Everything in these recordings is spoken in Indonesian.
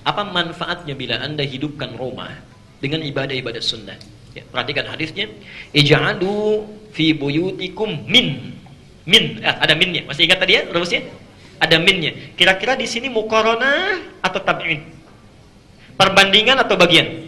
Apa manfaatnya bila Anda hidupkan rumah dengan ibadah-ibadah sunnah? Ya, perhatikan hadisnya. Ij'alu fi buyutikum ada minnya. Masih ingat tadi ya rumusnya? Ada minnya. Kira-kira di sini muqaranah atau tab'id? Perbandingan atau bagian?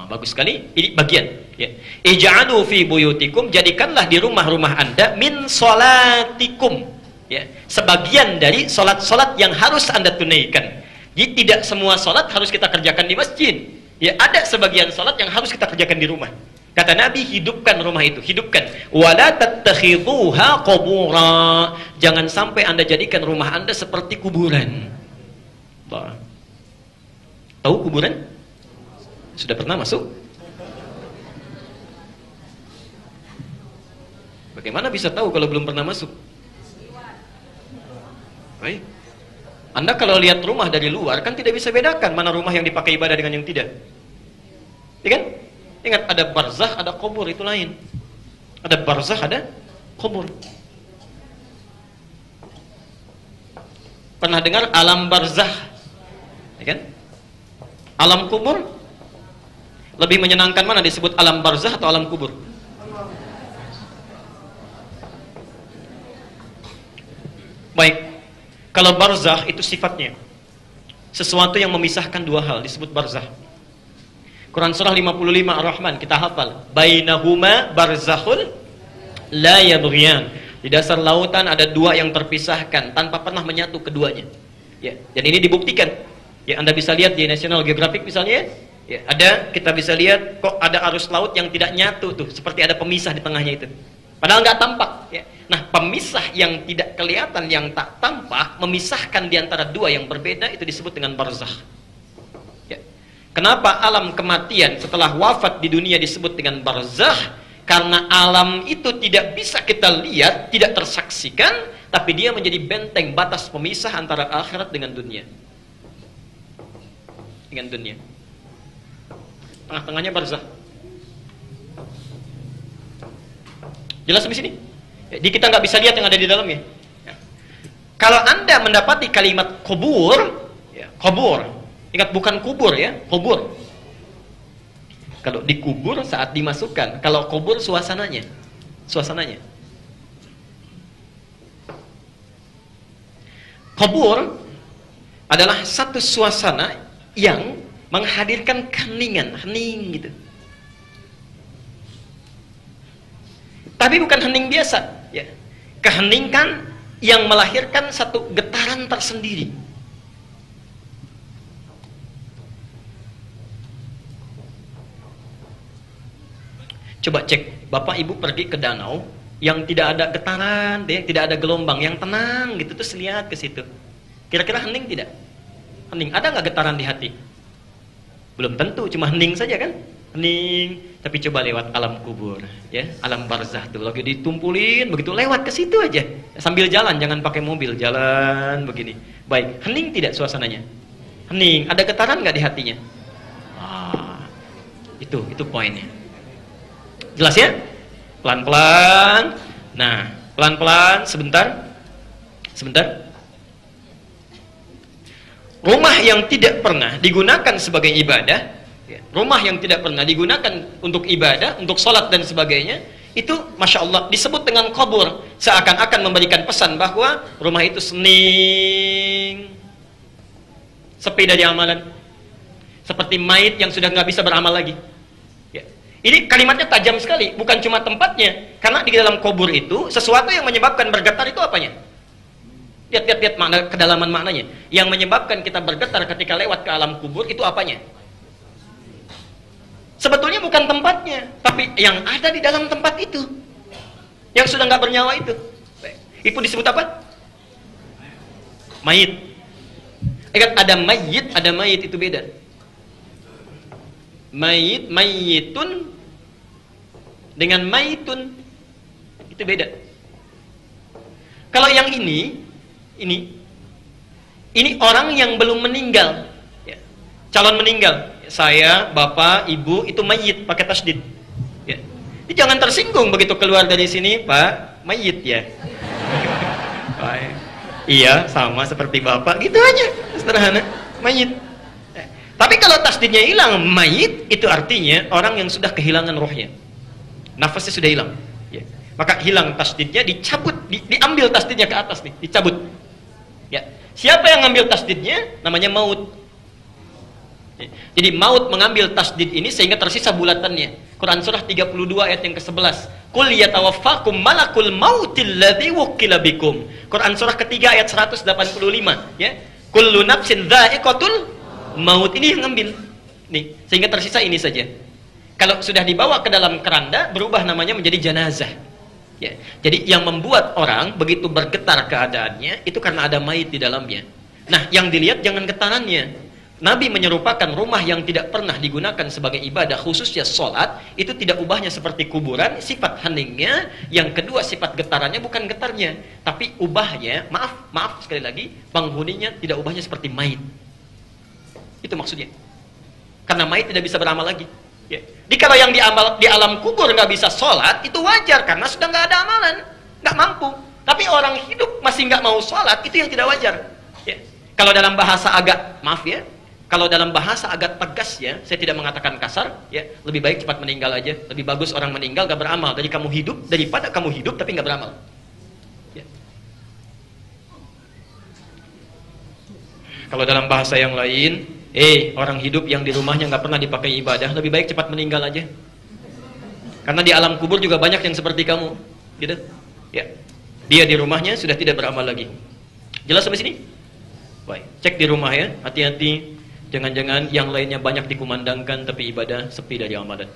Bagus sekali. Ini bagian. Ya. Ij'alu fi buyutikum, jadikanlah di rumah-rumah Anda min salatikum. Ya. Sebagian dari solat-solat yang harus Anda tunaikan. Jadi tidak semua solat harus kita kerjakan di masjid. Ya, ada sebagian salat yang harus kita kerjakan di rumah. Kata Nabi, hidupkan rumah itu, hidupkan. Wala tattakhidhuha qubura. Jangan sampai Anda jadikan rumah Anda seperti kuburan. Tahu kuburan? Sudah pernah masuk? Bagaimana bisa tahu kalau belum pernah masuk? Baik. Anda kalau lihat rumah dari luar kan tidak bisa bedakan mana rumah yang dipakai ibadah dengan yang tidak. Ya kan? Ingat, ada barzakh, ada kubur, itu lain. Ada barzakh, ada kubur. Pernah dengar alam barzakh? Ya kan? Alam kubur lebih menyenangkan mana, disebut alam barzakh atau alam kubur? Baik. Kalau barzakh itu sifatnya sesuatu yang memisahkan dua hal, disebut barzakh. Quran surah 55 Ar-Rahman kita hafal. Bainahuma barzakhul la yabghiyan. Di dasar lautan ada dua yang terpisahkan tanpa pernah menyatu keduanya. Ya, dan ini dibuktikan. Ya, Anda bisa lihat di National Geographic misalnya, ya, ada, kita bisa lihat kok ada arus laut yang tidak nyatu tuh, seperti ada pemisah di tengahnya itu. Padahal nggak tampak, ya. Nah, pemisah yang tidak kelihatan, yang tak tampak, memisahkan di antara dua yang berbeda, itu disebut dengan barzakh. Ya. Kenapa alam kematian setelah wafat di dunia disebut dengan barzakh? Karena alam itu tidak bisa kita lihat, tidak tersaksikan, tapi dia menjadi benteng batas pemisah antara akhirat dengan dunia. Dengan dunia. Tengah-tengahnya barzakh. Jelas di sini? Jadi kita nggak bisa lihat yang ada di dalamnya. Ya. Kalau Anda mendapati kalimat kubur, ya, kubur, ingat bukan kubur ya, kubur. Kalau dikubur saat dimasukkan, kalau kubur suasananya, suasananya. Kubur adalah satu suasana yang menghadirkan keheningan, hening gitu. Tapi bukan hening biasa, ya. Keheningan yang melahirkan satu getaran tersendiri. Coba cek, Bapak Ibu pergi ke danau yang tidak ada getaran, deh, tidak ada gelombang, yang tenang gitu, terus lihat ke situ. Kira-kira hening tidak? Hening. Ada nggak getaran di hati? Belum tentu, cuma hening saja kan? Hening. Tapi coba lewat alam kubur, ya, alam barzakh tuh, lagi ditumpulin begitu, lewat ke situ aja, sambil jalan, jangan pakai mobil, jalan begini. Baik, hening tidak suasananya? Hening. Ada getaran nggak di hatinya? Itu poinnya. Jelas ya? Pelan-pelan. Nah, pelan-pelan, sebentar. Rumah yang tidak pernah digunakan sebagai ibadah, rumah yang tidak pernah digunakan untuk ibadah, untuk sholat dan sebagainya, itu Masya Allah disebut dengan kubur. Seakan-akan memberikan pesan bahwa rumah itu sening, sepi dari amalan, seperti mayit yang sudah nggak bisa beramal lagi. Ya. Ini kalimatnya tajam sekali, bukan cuma tempatnya, karena di dalam kubur itu sesuatu yang menyebabkan bergetar itu apanya? Lihat makna, kedalaman maknanya. Yang menyebabkan kita bergetar ketika lewat ke alam kubur itu apanya? Sebetulnya bukan tempatnya, tapi yang ada di dalam tempat itu, yang sudah nggak bernyawa itu. Itu disebut apa? Mayit. Ingat, ada mayit itu beda. Mayitun dengan mayitun itu beda. Kalau yang ini orang yang belum meninggal, ya. Calon meninggal. Saya, bapak, ibu, itu mayit pakai tasdid. Ya. Jadi jangan tersinggung begitu keluar dari sini, Pak, mayit ya. Iya, sama seperti bapak, gitu aja. Sederhana, mayit. Tapi kalau tasdidnya hilang, mayit itu artinya orang yang sudah kehilangan rohnya, nafasnya sudah hilang. Ya. Maka hilang tasdidnya, dicabut, diambil tasdidnya ke atas nih, dicabut. Ya. Siapa yang ngambil tasdidnya? Namanya maut. Ya. Jadi maut mengambil tasdid ini sehingga tersisa bulatannya. Quran surah 32 ayat yang ke-11. Qul yatawaffakum malakul mautil ladzi wukkila bikum. Quran surah ketiga ayat 185, ya. Kullu nafsin dha'iqatul maut, ini yang ngambil. Nih, sehingga tersisa ini saja. Kalau sudah dibawa ke dalam keranda, berubah namanya menjadi jenazah. Ya. Jadi yang membuat orang begitu bergetar keadaannya itu karena ada mayit di dalamnya. Nah, yang dilihat jangan getarannya. Nabi menyerupakan rumah yang tidak pernah digunakan sebagai ibadah, khususnya sholat, itu tidak ubahnya seperti kuburan, sifat heningnya. Yang kedua, sifat getarannya bukan getarnya, tapi ubahnya, maaf sekali lagi, penghuninya tidak ubahnya seperti mayit. Itu maksudnya. Karena mayit tidak bisa beramal lagi. Ya. Jadi kalau yang di alam kubur nggak bisa sholat, itu wajar karena sudah nggak ada amalan, nggak mampu. Tapi orang hidup masih nggak mau sholat, itu yang tidak wajar. Ya. Kalau dalam bahasa agak, maaf ya, kalau dalam bahasa agak tegas ya, saya tidak mengatakan kasar, ya, lebih baik cepat meninggal aja. Lebih bagus orang meninggal nggak beramal dari kamu hidup, daripada kamu hidup tapi nggak beramal. Ya. Kalau dalam bahasa yang lain, orang hidup yang di rumahnya nggak pernah dipakai ibadah, lebih baik cepat meninggal aja. Karena di alam kubur juga banyak yang seperti kamu, gitu. Ya, dia di rumahnya sudah tidak beramal lagi. Jelas sampai sini? Baik, cek di rumah ya, hati-hati. Jangan-jangan yang lainnya banyak dikumandangkan tapi ibadah sepi dari amalan.